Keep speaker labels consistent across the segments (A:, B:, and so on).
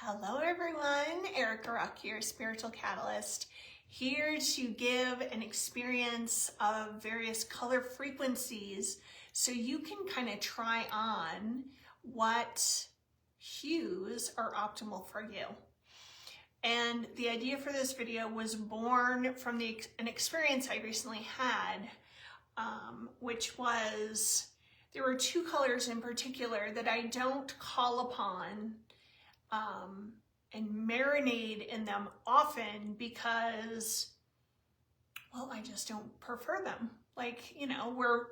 A: Hello everyone, Erica Rock here, Spiritual Catalyst, here to give an experience of various color frequencies so you can kind of try on what hues are optimal for you. And the idea for this video was born from an experience I recently had, which was, there were two colors in particular that I don't call upon and marinate in them often because, well, I just don't prefer them. Like, you know, we're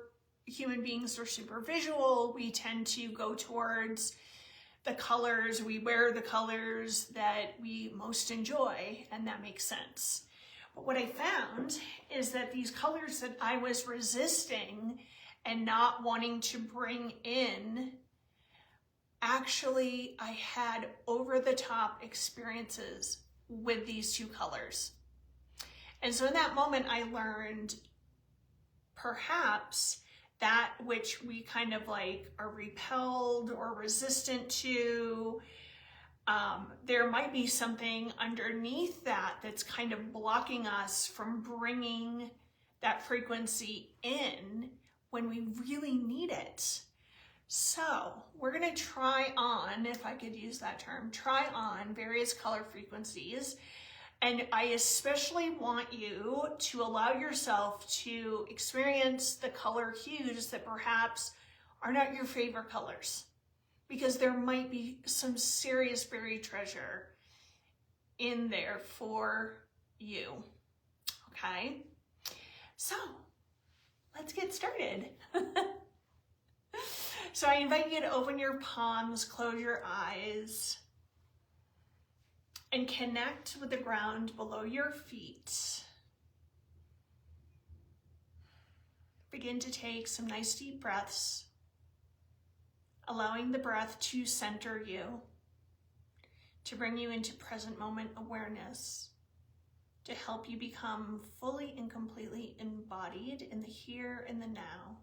A: human beings, are super visual. We tend to go towards the colors, we wear the colors that we most enjoy, and that makes sense. But what I found is that these colors that I was resisting and not wanting to bring in, actually, I had over-the-top experiences with these two colors. And so in that moment, I learned perhaps that which we kind of like are repelled or resistant to, there might be something underneath that that's kind of blocking us from bringing that frequency in when we really need it. So we're going to try on, if I could use that term, try on various color frequencies. And I especially want you to allow yourself to experience the color hues that perhaps are not your favorite colors, because there might be some serious buried treasure in there for you. Okay? So let's get started. So I invite you to open your palms, close your eyes, and connect with the ground below your feet. Begin to take some nice deep breaths, allowing the breath to center you, to bring you into present moment awareness, to help you become fully and completely embodied in the here and the now.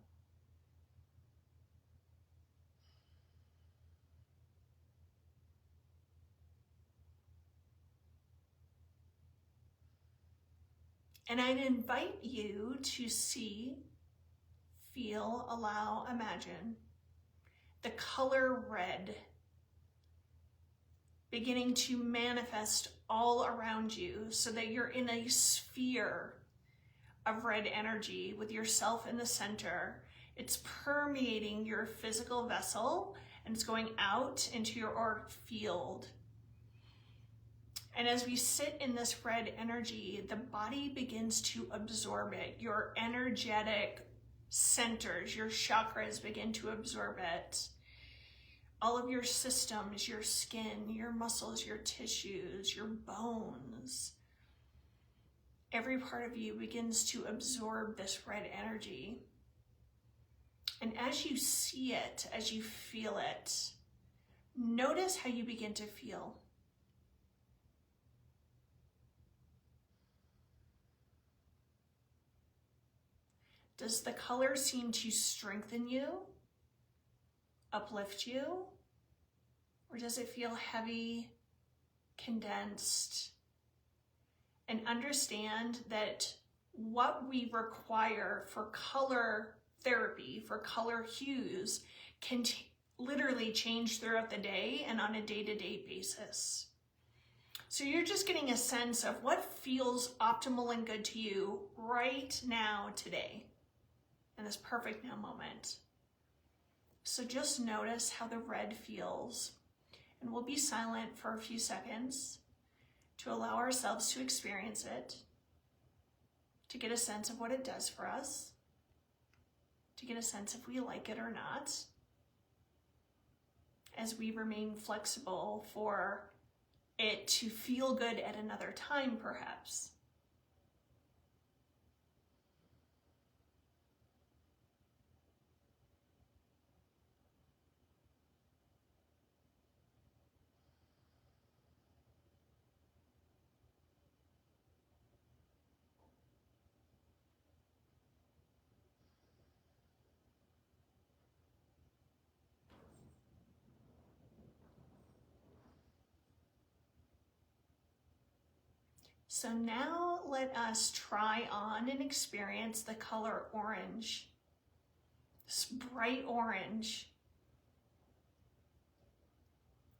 A: And I'd invite you to see, feel, allow, imagine the color red beginning to manifest all around you so that you're in a sphere of red energy with yourself in the center. It's permeating your physical vessel and it's going out into your auric field. And as we sit in this red energy, the body begins to absorb it. Your energetic centers, your chakras begin to absorb it. All of your systems, your skin, your muscles, your tissues, your bones, every part of you begins to absorb this red energy. And as you see it, as you feel it, notice how you begin to feel. Does the color seem to strengthen you, uplift you, or does it feel heavy, condensed? And understand that what we require for color therapy, for color hues, can literally change throughout the day and on a day-to-day basis. So you're just getting a sense of what feels optimal and good to you right now, today, in this perfect now moment. So just notice how the red feels, and we'll be silent for a few seconds to allow ourselves to experience it, to get a sense of what it does for us, to get a sense if we like it or not, as we remain flexible for it to feel good at another time, perhaps. So now let us try on and experience the color orange. This bright orange,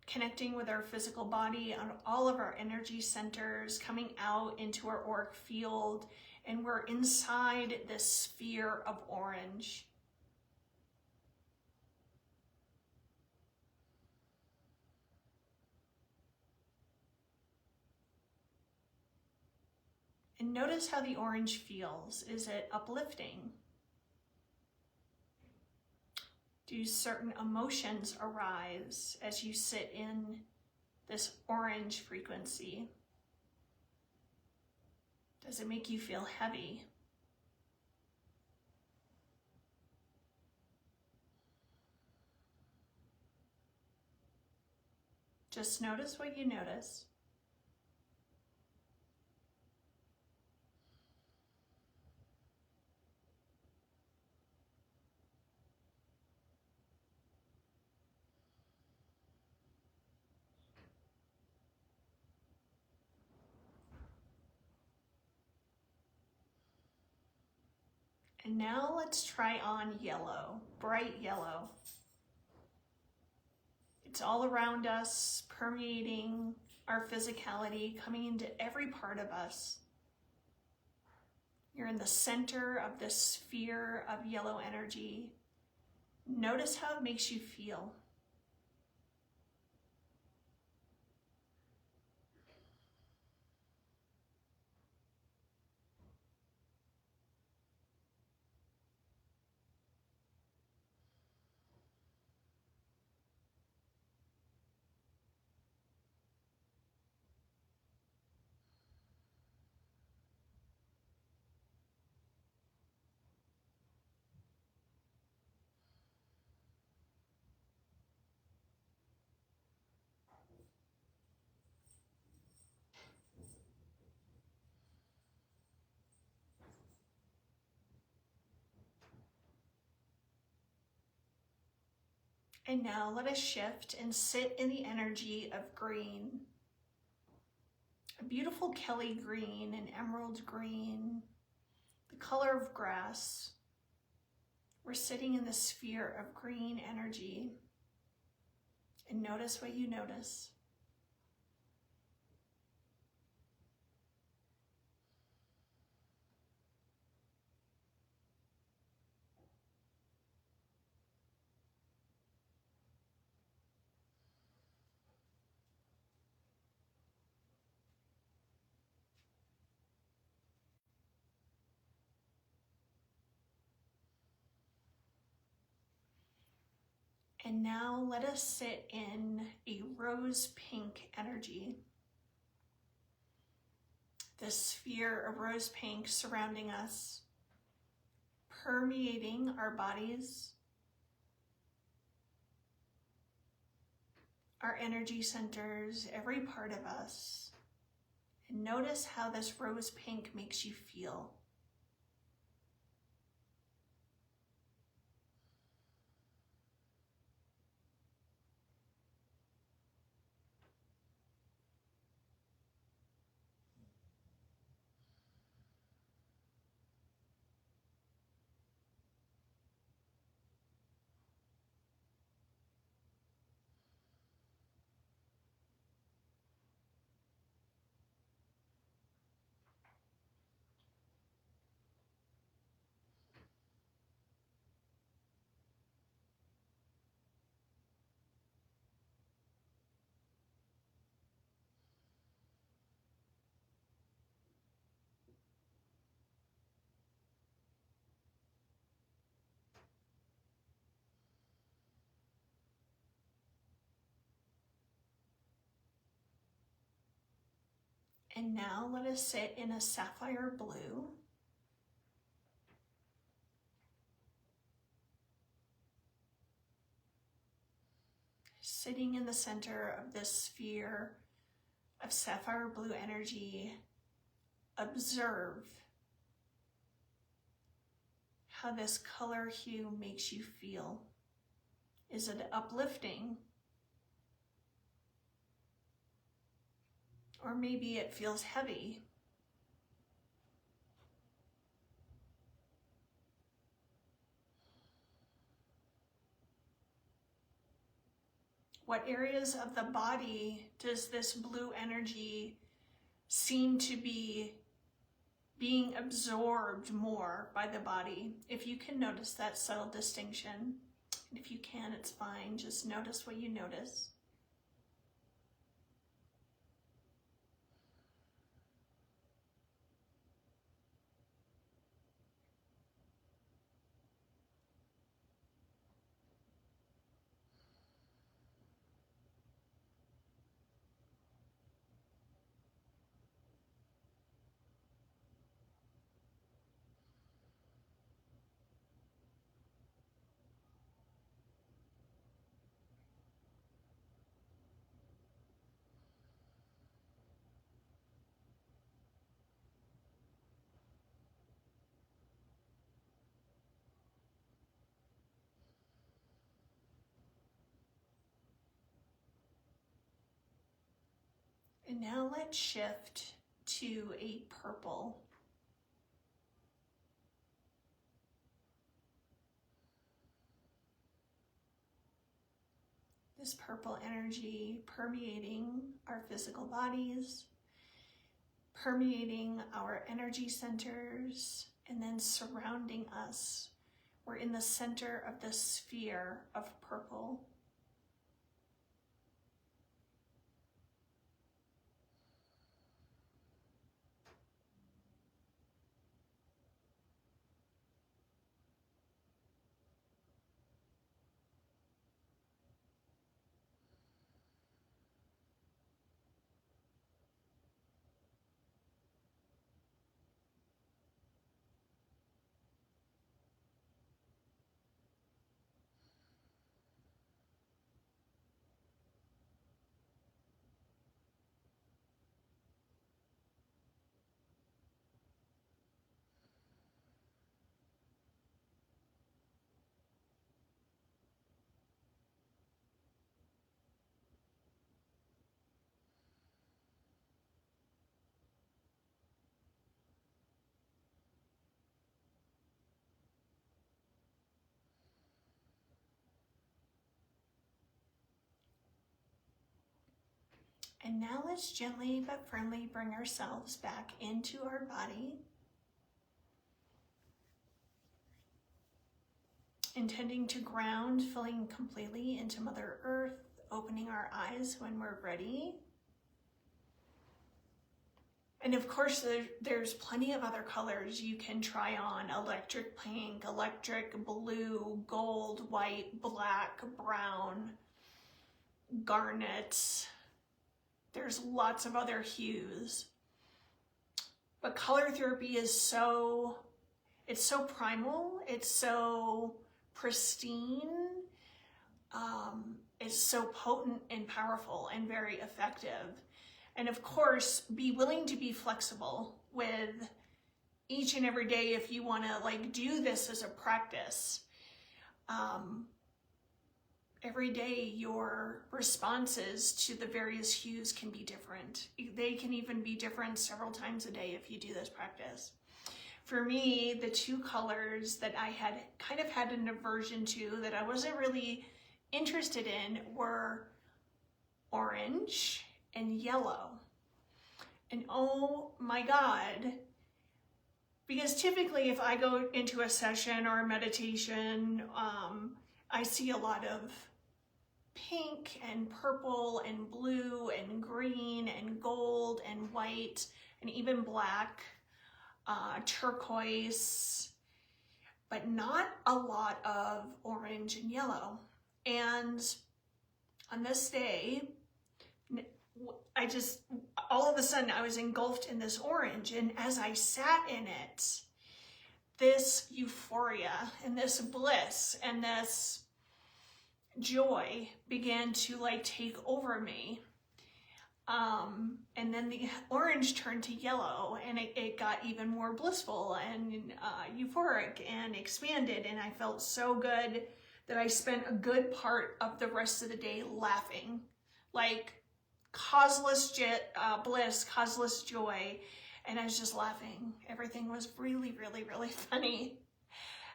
A: connecting with our physical body on all of our energy centers, coming out into our auric field, and we're inside this sphere of orange. And notice how the orange feels. Is it uplifting? Do certain emotions arise as you sit in this orange frequency? Does it make you feel heavy? Just notice what you notice. And now let's try on yellow, bright yellow. It's all around us, permeating our physicality, coming into every part of us. You're in the center of this sphere of yellow energy. Notice how it makes you feel. And now let us shift and sit in the energy of green. A beautiful Kelly green, an emerald green, the color of grass. We're sitting in the sphere of green energy. And notice what you notice. And now let us sit in a rose pink energy. This sphere of rose pink surrounding us, permeating our bodies, our energy centers, every part of us. And notice how this rose pink makes you feel. And now let us sit in a sapphire blue. Sitting in the center of this sphere of sapphire blue energy, observe how this color hue makes you feel. Is it uplifting? Or maybe it feels heavy. What areas of the body does this blue energy seem to be being absorbed more by the body? If you can notice that subtle distinction, and if you can, it's fine. Just notice what you notice. And now let's shift to a purple. This purple energy permeating our physical bodies, permeating our energy centers, and then surrounding us. We're in the center of the sphere of purple. And now let's gently but firmly bring ourselves back into our body, intending to ground, filling completely into Mother Earth, opening our eyes when we're ready. And of course, there's plenty of other colors you can try on: electric pink, electric blue, gold, white, black, brown, garnet. There's lots of other hues. But color therapy is it's so primal, it's so pristine, it's so potent and powerful and very effective. And of course, be willing to be flexible with each and every day if you want to do this as a practice. Every day your responses to the various hues can be different. They can even be different several times a day if you do this practice. For me, the two colors that I had kind of had an aversion to, that I wasn't really interested in, were orange and yellow. And oh my God, because typically if I go into a session or a meditation, I see a lot of pink and purple and blue and green and gold and white and even black, turquoise, but not a lot of orange and yellow. And on this day, all of a sudden I was engulfed in this orange, and as I sat in it, this euphoria and this bliss and this joy began to take over me. And then the orange turned to yellow, and it got even more blissful and euphoric and expanded, and I felt so good that I spent a good part of the rest of the day laughing, causeless bliss, causeless joy, and I was just laughing. Everything was really, really, really funny.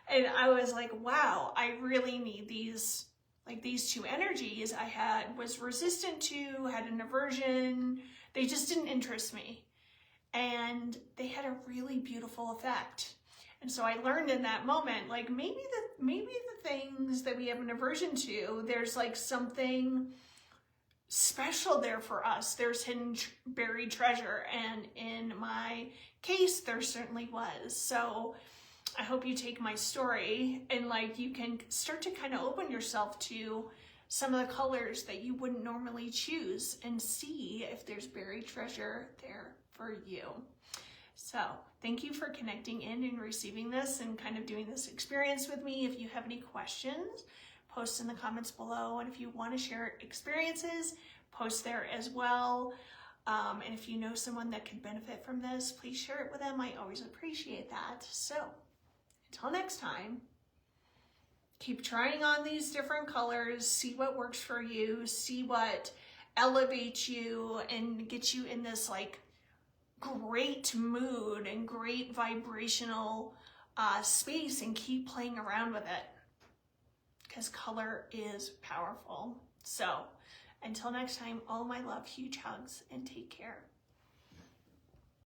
A: And I was like, wow, I really need these like these two energies I was resistant to, had an aversion. They just didn't interest me. And they had a really beautiful effect. And so I learned in that moment, like maybe the things that we have an aversion to, there's like something special there for us. There's hidden buried treasure. And in my case, there certainly was. So I hope you take my story and like you can start to kind of open yourself to some of the colors that you wouldn't normally choose and see if there's buried treasure there for you. So thank you for connecting in and receiving this and kind of doing this experience with me. If you have any questions, post in the comments below. And if you want to share experiences, post there as well. And if you know someone that could benefit from this, please share it with them. I always appreciate that. So until next time, keep trying on these different colors, see what works for you, see what elevates you and gets you in this like great mood and great vibrational space, and keep playing around with it because color is powerful. So until next time, all my love, huge hugs, and take care.